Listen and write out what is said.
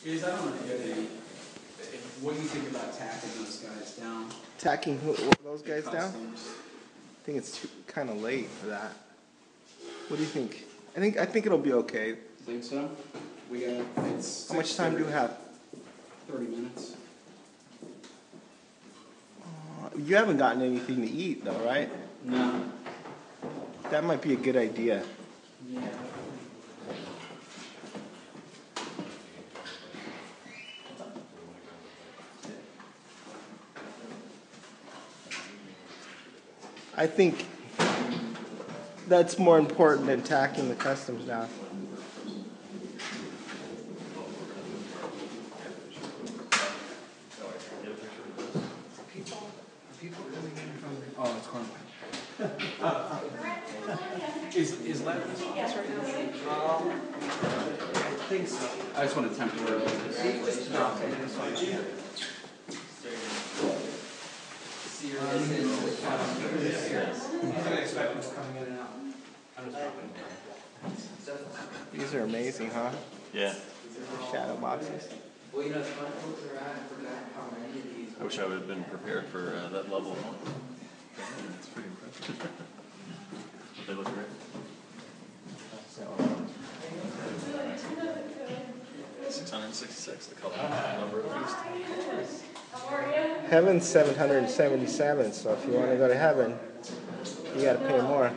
Is I don't know if you have any. What do you think about tacking those guys down? Tacking those guys down? I think it's kind of late for that. What do you think? I think it'll be okay. Think so? We got. It's How much time do you have? 30 minutes. You haven't gotten anything to eat though, right? No. That might be a good idea. Yeah. I think that's more important than tacking the customs down. Oh, it's corn. Is Lev in his office right now? I think so. I just want to temporarily. These are amazing, huh? Yeah. Shadow boxes. Well, you know, it's fun. I forgot how many of these. I wish I would have been prepared for that level. It's pretty impressive. They look great. 666, the color number at least. Heaven's 777, so if you want to go to heaven, you got to pay more.